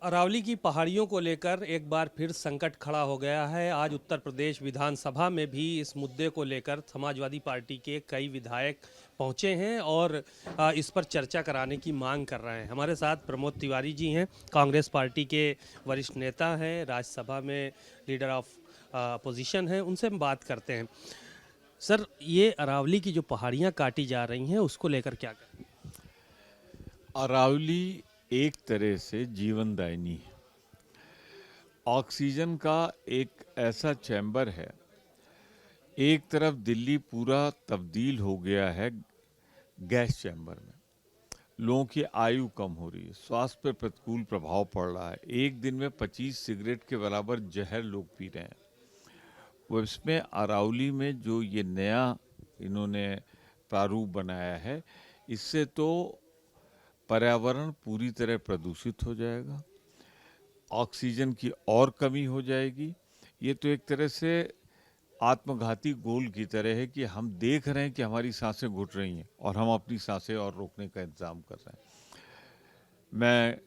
अरावली की पहाड़ियों को लेकर एक बार फिर संकट खड़ा हो गया है। आज उत्तर प्रदेश विधानसभा में भी इस मुद्दे को लेकर समाजवादी पार्टी के कई विधायक पहुंचे हैं और इस पर चर्चा कराने की मांग कर रहे हैं। हमारे साथ प्रमोद तिवारी जी हैं, कांग्रेस पार्टी के वरिष्ठ नेता हैं, राज्यसभा में लीडर ऑफ अपोजिशन हैं। उनसे हम बात करते हैं। सर, ये अरावली की जो पहाड़ियाँ काटी जा रही हैं उसको लेकर क्या कहें? अरावली एक तरह से जीवनदायिनी है। ऑक्सीजन का एक ऐसा चैम्बर है। एक तरफ दिल्ली पूरा तब्दील हो गया है गैस चैम्बर में। लोगों की आयु कम हो रही है, स्वास्थ्य पर प्रतिकूल प्रभाव पड़ रहा है। एक दिन में 25 सिगरेट के बराबर जहर लोग पी रहे हैं। वो इसमें अरावली में जो ये नया इन्होंने प्रारूप बनाया है, इससे तो पर्यावरण पूरी तरह प्रदूषित हो जाएगा, ऑक्सीजन की और कमी हो जाएगी। ये तो एक तरह से आत्मघाती गोल की तरह है कि हम देख रहे हैं कि हमारी सांसें घुट रही हैं और हम अपनी सांसें और रोकने का इंतजाम कर रहे हैं। मैं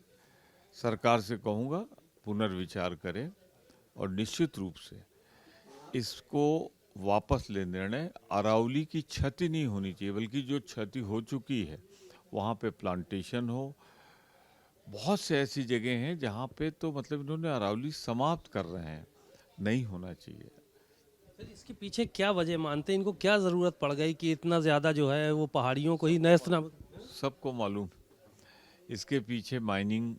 सरकार से कहूँगा पुनर्विचार करें और निश्चित रूप से इसको वापस ले निर्णय। अरावली की क्षति नहीं होनी चाहिए, बल्कि जो क्षति हो चुकी है वहाँ पे प्लांटेशन हो। बहुत से ऐसी जगह हैं जहाँ पे तो मतलब इन्होंने अरावली समाप्त कर रहे हैं, नहीं होना चाहिए। सर, इसके पीछे क्या वजह मानते हैं? इनको क्या ज़रूरत पड़ गई कि इतना ज़्यादा जो है वो पहाड़ियों को ही नष्ट ना? सबको मालूम इसके पीछे माइनिंग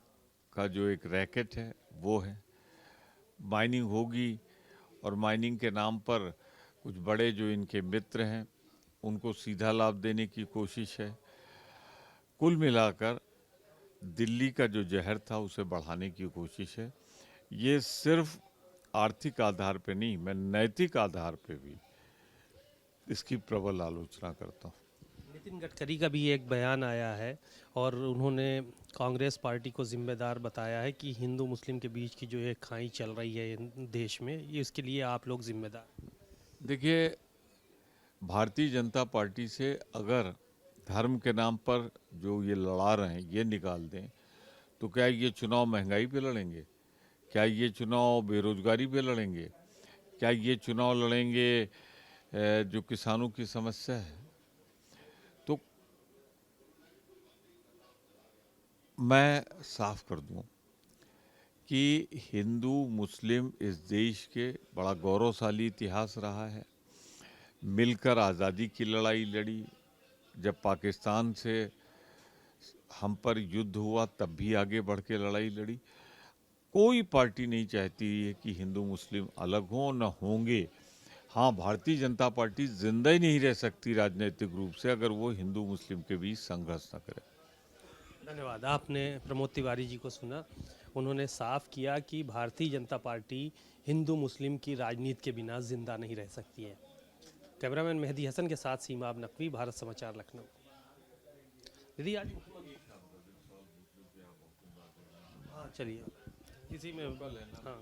का जो एक रैकेट है वो है। माइनिंग होगी और माइनिंग के नाम पर कुछ बड़े जो इनके मित्र हैं उनको सीधा लाभ देने की कोशिश है। कुल मिलाकर दिल्ली का जो जहर था उसे बढ़ाने की कोशिश है। ये सिर्फ आर्थिक आधार पे नहीं, मैं नैतिक आधार पे भी इसकी प्रबल आलोचना करता हूँ। नितिन गडकरी का भी एक बयान आया है और उन्होंने कांग्रेस पार्टी को जिम्मेदार बताया है कि हिंदू मुस्लिम के बीच की जो ये खाई चल रही है देश में, ये इसके लिए आप लोग जिम्मेदार। देखिए, भारतीय जनता पार्टी से अगर धर्म के नाम पर जो ये लड़ा रहे हैं ये निकाल दें तो क्या ये चुनाव महंगाई पे लड़ेंगे? क्या ये चुनाव बेरोजगारी पे लड़ेंगे? क्या ये चुनाव लड़ेंगे जो किसानों की समस्या है? तो मैं साफ कर दूं कि हिंदू मुस्लिम इस देश के बड़ा गौरवशाली इतिहास रहा है। मिलकर आज़ादी की लड़ाई लड़ी। जब पाकिस्तान से हम पर युद्ध हुआ तब भी आगे बढ़ के लड़ाई लड़ी। कोई पार्टी नहीं चाहती है कि हिंदू मुस्लिम अलग हों, न होंगे। हाँ, भारतीय जनता पार्टी जिंदा ही नहीं रह सकती राजनीतिक रूप से अगर वो हिंदू मुस्लिम के बीच संघर्ष न करे। धन्यवाद। आपने प्रमोद तिवारी जी को सुना। उन्होंने साफ किया कि भारतीय जनता पार्टी हिंदू मुस्लिम की राजनीति के बिना जिंदा नहीं रह सकती है। कैमरामैन मेहदी हसन के साथ सीमाब नकवी, भारत समाचार, लखनऊ। दीदी आज हाँ चलिए इसी में हाँ।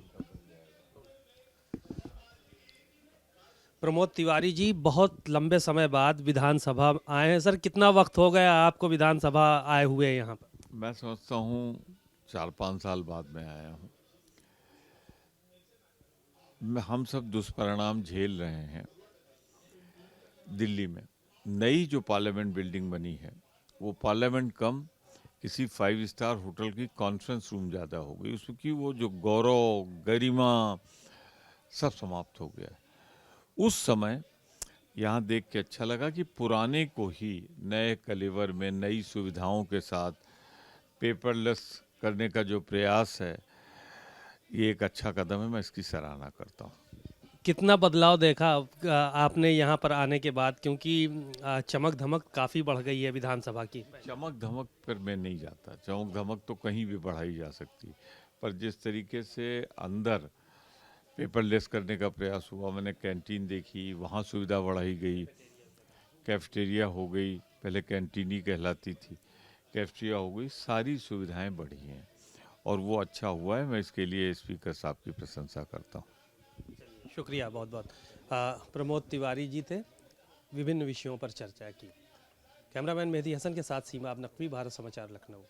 प्रमोद तिवारी जी बहुत लंबे समय बाद विधानसभा आए हैं। सर, कितना वक्त हो गया आपको विधानसभा आए हुए यहाँ पर? मैं समझता हूँ 4-5 साल बाद में आया हूँ। हम सब दुष्परिणाम झेल रहे हैं। दिल्ली में नई जो पार्लियामेंट बिल्डिंग बनी है वो पार्लियामेंट कम किसी 5 स्टार होटल की कॉन्फ्रेंस रूम ज़्यादा हो गई। उसकी वो जो गौरव गरिमा सब समाप्त हो गया है। उस समय यहाँ देख के अच्छा लगा कि पुराने को ही नए कलेवर में नई सुविधाओं के साथ पेपरलेस करने का जो प्रयास है ये एक अच्छा कदम है। मैं इसकी सराहना करता हूँ। कितना बदलाव देखा आपने यहाँ पर आने के बाद? क्योंकि चमक धमक काफ़ी बढ़ गई है विधानसभा की। चमक धमक पर मैं नहीं जाता। चमक धमक तो कहीं भी बढ़ाई जा सकती, पर जिस तरीके से अंदर पेपरलेस करने का प्रयास हुआ, मैंने कैंटीन देखी, वहाँ सुविधा बढ़ाई गई, कैफेटेरिया हो गई, पहले कैंटीन ही कहलाती थी, कैफेटेरिया हो गई, सारी सुविधाएं बढ़ी हैं और वो अच्छा हुआ है। मैं इसके लिए स्पीकर साहब की प्रशंसा करता हूँ। शुक्रिया बहुत बहुत। प्रमोद तिवारी जी थे, विभिन्न विषयों पर चर्चा की। कैमरामैन मेहदी हसन के साथ सीमा अब नकवी, भारत समाचार, लखनऊ।